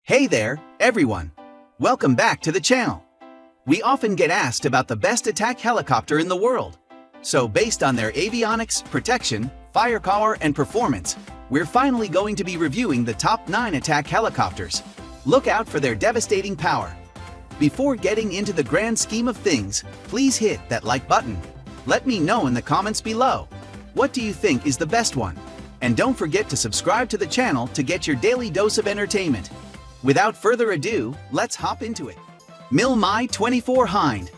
Hey there, everyone! Welcome back to the channel. We often get asked about the best attack helicopter in the world. So based on their avionics, protection, firepower, and performance, we're finally going to be reviewing the top 9 attack helicopters. Look out for their devastating power. Before getting into the grand scheme of things, please hit that like button. Let me know in the comments below. What do you think is the best one? And don't forget to subscribe to the channel to get your daily dose of entertainment. Without further ado, let's hop into it. Mi-24 Hind.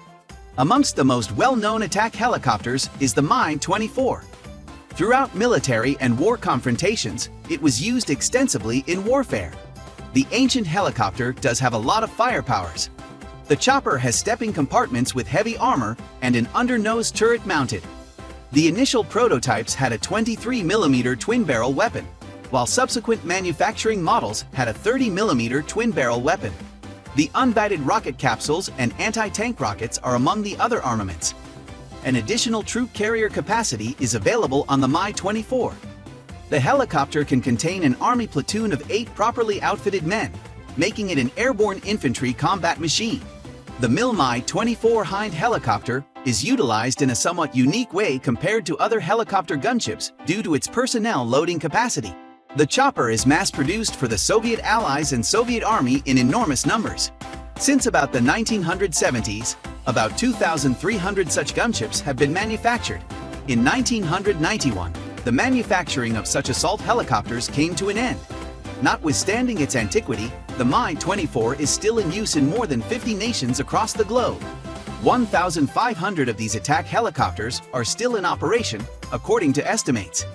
Amongst the most well-known attack helicopters is the Mi-24. Throughout military and war confrontations, it was used extensively in warfare. The ancient helicopter does have a lot of firepowers. The chopper has stepping compartments with heavy armor and an under-nose turret mounted. The initial prototypes had a 23mm twin-barrel weapon, while subsequent manufacturing models had a 30mm twin-barrel weapon. The unguided rocket capsules and anti-tank rockets are among the other armaments. An additional troop carrier capacity is available on the Mi-24. The helicopter can contain an army platoon of 8 properly outfitted men, making it an airborne infantry combat machine. The Mi-24 Hind helicopter is utilized in a somewhat unique way compared to other helicopter gunships due to its personnel loading capacity. The chopper is mass-produced for the Soviet Allies and Soviet Army in enormous numbers. Since about the 1970s, about 2,300 such gunships have been manufactured. In 1991, the manufacturing of such assault helicopters came to an end. Notwithstanding its antiquity, the Mi-24 is still in use in more than 50 nations across the globe. 1,500 of these attack helicopters are still in operation, according to estimates.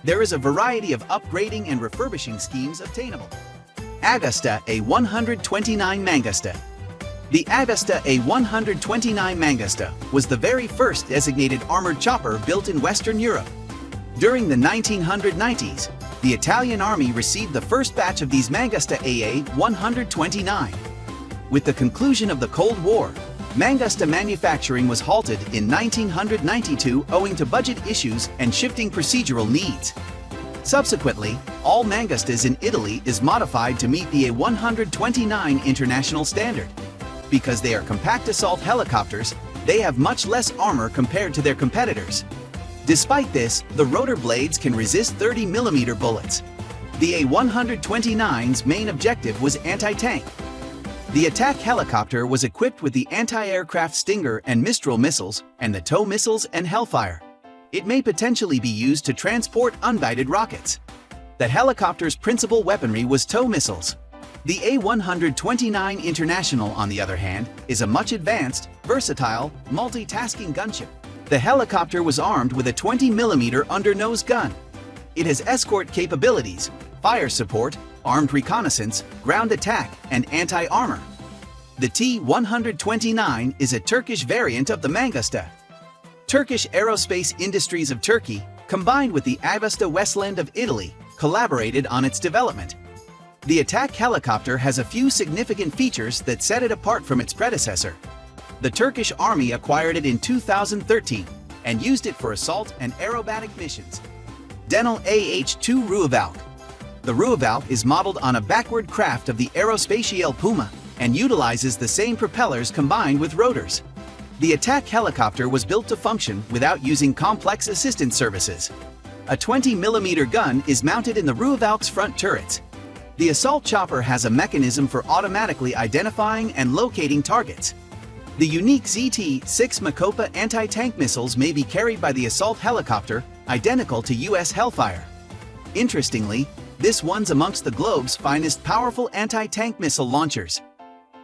There is a variety of upgrading and refurbishing schemes obtainable. Agusta A129 Mangusta. The Agusta A129 Mangusta was the very first designated armored chopper built in Western Europe. During the 1990s, the Italian Army received the first batch of these Mangusta AA-129. With the conclusion of the Cold War, Mangusta manufacturing was halted in 1992 owing to budget issues and shifting procedural needs. Subsequently, all Mangustas in Italy is modified to meet the A129 international standard. Because they are compact assault helicopters, they have much less armor compared to their competitors. Despite this, the rotor blades can resist 30mm bullets. The A129's main objective was anti-tank. The attack helicopter was equipped with the anti-aircraft Stinger and Mistral missiles and the TOW missiles and Hellfire. It may potentially be used to transport unguided rockets. The helicopter's principal weaponry was TOW missiles. The A129 International, on the other hand, is a much advanced, versatile, multitasking gunship. The helicopter was armed with a 20mm under-nose gun. It has escort capabilities, fire support, armed reconnaissance, ground attack, and anti-armor. The T-129 is a Turkish variant of the Mangusta. Turkish Aerospace Industries of Turkey, combined with the Agusta Westland of Italy, collaborated on its development. The attack helicopter has a few significant features that set it apart from its predecessor. The Turkish Army acquired it in 2013 and used it for assault and aerobatic missions. Denel AH-2 Ruhvalke. The Ruhvalke is modeled on a backward craft of the Aerospatiale Puma and utilizes the same propellers combined with rotors. The attack helicopter was built to function without using complex assistance services. A 20mm gun is mounted in the Ruhvalke's front turrets. The assault chopper has a mechanism for automatically identifying and locating targets. The unique ZT-6 Makopa anti-tank missiles may be carried by the assault helicopter, identical to US Hellfire. Interestingly, this one's amongst the globe's finest powerful anti-tank missile launchers.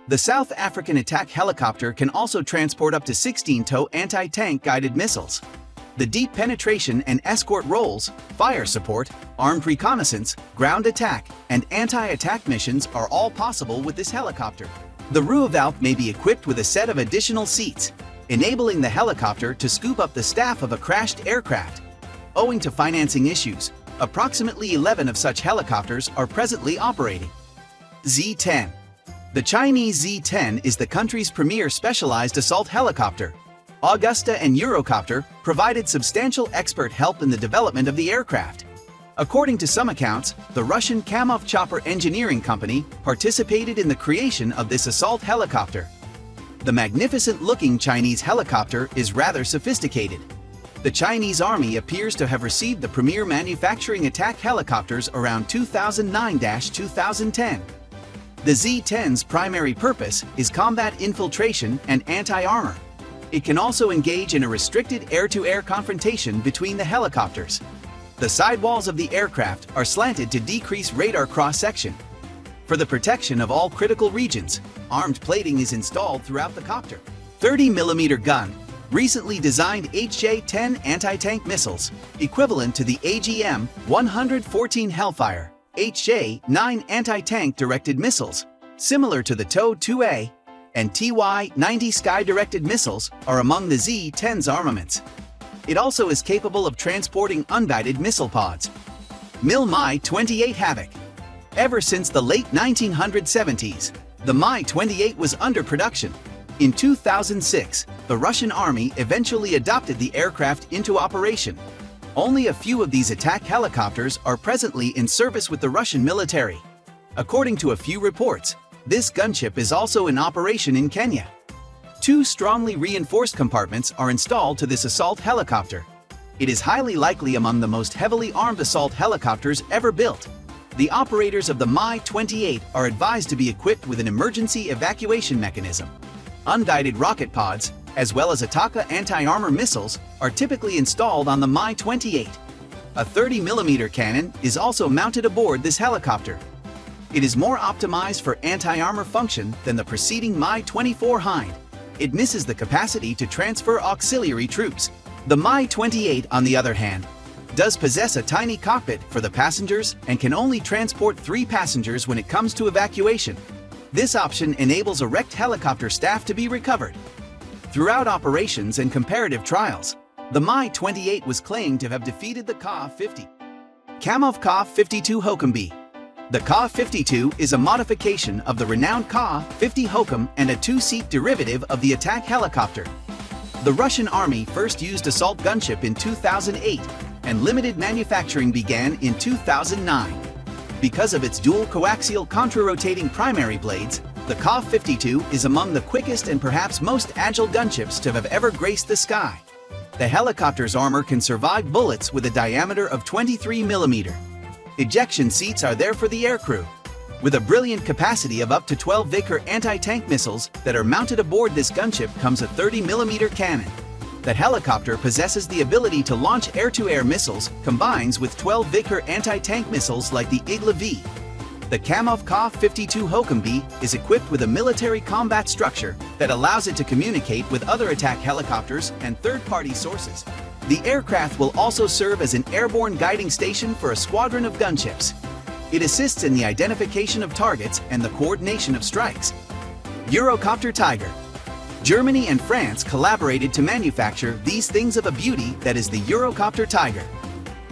The South African attack helicopter can also transport up to 16 TOW anti-tank guided missiles. The deep penetration and escort roles, fire support, armed reconnaissance, ground attack, and anti-attack missions are all possible with this helicopter. The Ruhvalke may be equipped with a set of additional seats, enabling the helicopter to scoop up the staff of a crashed aircraft. Owing to financing issues, approximately 11 of such helicopters are presently operating. Z-10. The Chinese Z-10 is the country's premier specialized assault helicopter. Agusta and Eurocopter provided substantial expert help in the development of the aircraft. According to some accounts, the Russian Kamov Chopper Engineering Company participated in the creation of this assault helicopter. The magnificent-looking Chinese helicopter is rather sophisticated. The Chinese Army appears to have received the premier manufacturing attack helicopters around 2009-2010. The Z-10's primary purpose is combat infiltration and anti-armor. It can also engage in a restricted air-to-air confrontation between the helicopters. The sidewalls of the aircraft are slanted to decrease radar cross-section. For the protection of all critical regions, armed plating is installed throughout the copter. 30mm gun, recently designed HJ-10 anti-tank missiles, equivalent to the AGM-114 Hellfire, HJ-9 anti-tank directed missiles, similar to the TOW-2A, and TY-90 sky-directed missiles are among the Z-10's armaments. It also is capable of transporting unguided missile pods. Mi-28 Havoc. Ever since the late 1970s, the Mi-28 was under production. In 2006, the Russian Army eventually adopted the aircraft into operation. Only a few of these attack helicopters are presently in service with the Russian military. According to a few reports, this gunship is also in operation in Kenya. 2 strongly reinforced compartments are installed to this assault helicopter. It is highly likely among the most heavily armed assault helicopters ever built. The operators of the Mi-28 are advised to be equipped with an emergency evacuation mechanism. Unguided rocket pods, as well as Ataka anti-armor missiles, are typically installed on the Mi-28. A 30mm cannon is also mounted aboard this helicopter. It is more optimized for anti-armor function than the preceding Mi-24 Hind. It misses the capacity to transfer auxiliary troops. The Mi-28, on the other hand, does possess a tiny cockpit for the passengers and can only transport 3 passengers when it comes to evacuation. This option enables a wrecked helicopter staff to be recovered. Throughout operations and comparative trials, the Mi-28 was claimed to have defeated the Ka-50. Kamov Ka-52 Hokum-B. The Ka-52 is a modification of the renowned Ka-50 Hokum and a 2-seat derivative of the attack helicopter. The Russian Army first used assault gunship in 2008, and limited manufacturing began in 2009. Because of its dual coaxial contra-rotating primary blades, the Ka-52 is among the quickest and perhaps most agile gunships to have ever graced the sky. The helicopter's armor can survive bullets with a diameter of 23mm. Ejection seats are there for the aircrew. With a brilliant capacity of up to 12 Vickers anti-tank missiles that are mounted aboard this gunship comes a 30mm cannon. The helicopter possesses the ability to launch air-to-air missiles combines with 12 Vickers anti-tank missiles like the Igla-V. The Kamov Ka-52 Hokum-B is equipped with a military combat structure that allows it to communicate with other attack helicopters and third-party sources. The aircraft will also serve as an airborne guiding station for a squadron of gunships. It assists in the identification of targets and the coordination of strikes. Eurocopter Tiger. Germany and France collaborated to manufacture these things of a beauty that is the Eurocopter Tiger.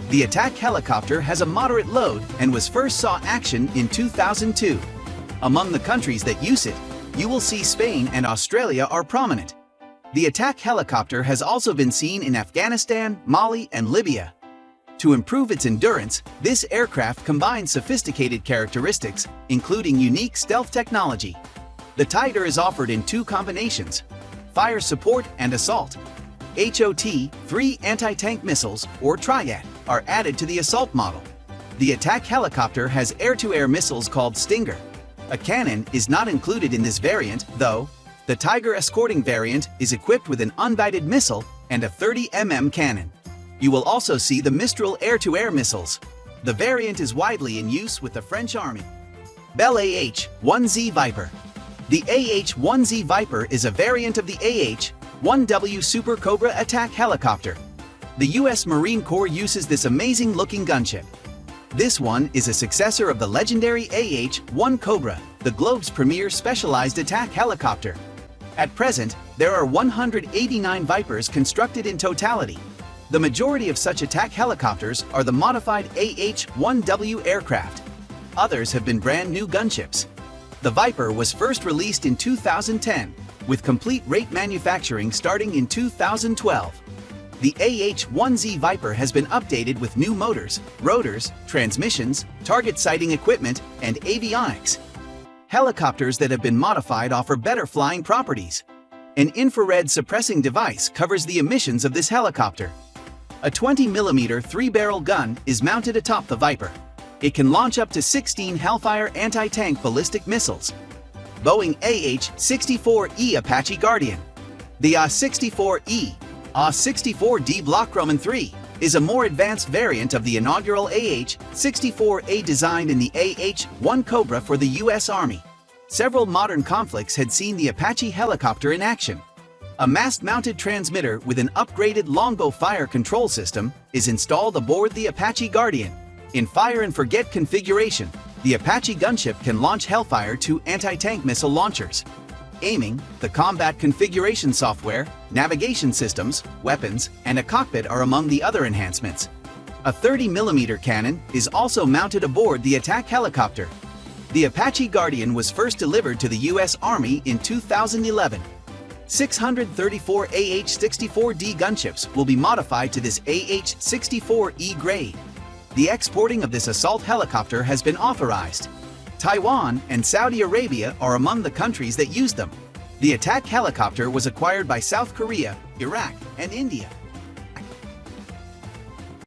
The attack helicopter has a moderate load and was first saw action in 2002. Among the countries that use it, you will see Spain and Australia are prominent. The attack helicopter has also been seen in Afghanistan, Mali, and Libya. To improve its endurance, this aircraft combines sophisticated characteristics, including unique stealth technology. The Tiger is offered in 2 combinations: fire support and assault. HOT-3 anti-tank missiles, or Triad, are added to the assault model. The attack helicopter has air-to-air missiles called Stinger. A cannon is not included in this variant, though. The Tiger escorting variant is equipped with an unguided missile and a 30mm cannon. You will also see the Mistral air-to-air missiles. The variant is widely in use with the French Army. Bell AH-1Z Viper. The AH-1Z Viper is a variant of the AH-1W Super Cobra attack helicopter. The U.S. Marine Corps uses this amazing-looking gunship. This one is a successor of the legendary AH-1 Cobra, the globe's premier specialized attack helicopter. At present, there are 189 Vipers constructed in totality. The majority of such attack helicopters are the modified AH-1W aircraft. Others have been brand new gunships. The Viper was first released in 2010, with complete rate manufacturing starting in 2012. The AH-1Z Viper has been updated with new motors, rotors, transmissions, target sighting equipment, and avionics. Helicopters that have been modified offer better flying properties. An infrared suppressing device covers the emissions of this helicopter. A 20mm 3-barrel gun is mounted atop the Viper. It can launch up to 16 Hellfire anti-tank ballistic missiles. Boeing AH-64E Apache Guardian. The AH-64E, AH-64D Block Grumman III, is a more advanced variant of the inaugural AH-64A designed in the AH-1 Cobra for the U.S. Army. Several modern conflicts had seen the Apache helicopter in action. A mast-mounted transmitter with an upgraded longbow fire control system is installed aboard the Apache Guardian. In fire-and-forget configuration, the Apache gunship can launch Hellfire 2 anti-tank missile launchers. Aiming, the combat configuration software, navigation systems, weapons, and a cockpit are among the other enhancements. A 30mm cannon is also mounted aboard the attack helicopter. The Apache Guardian was first delivered to the U.S. Army in 2011. 634 AH-64D gunships will be modified to this AH-64E grade. The exporting of this assault helicopter has been authorized. Taiwan and Saudi Arabia are among the countries that use them. The attack helicopter was acquired by South Korea, Iraq, and India.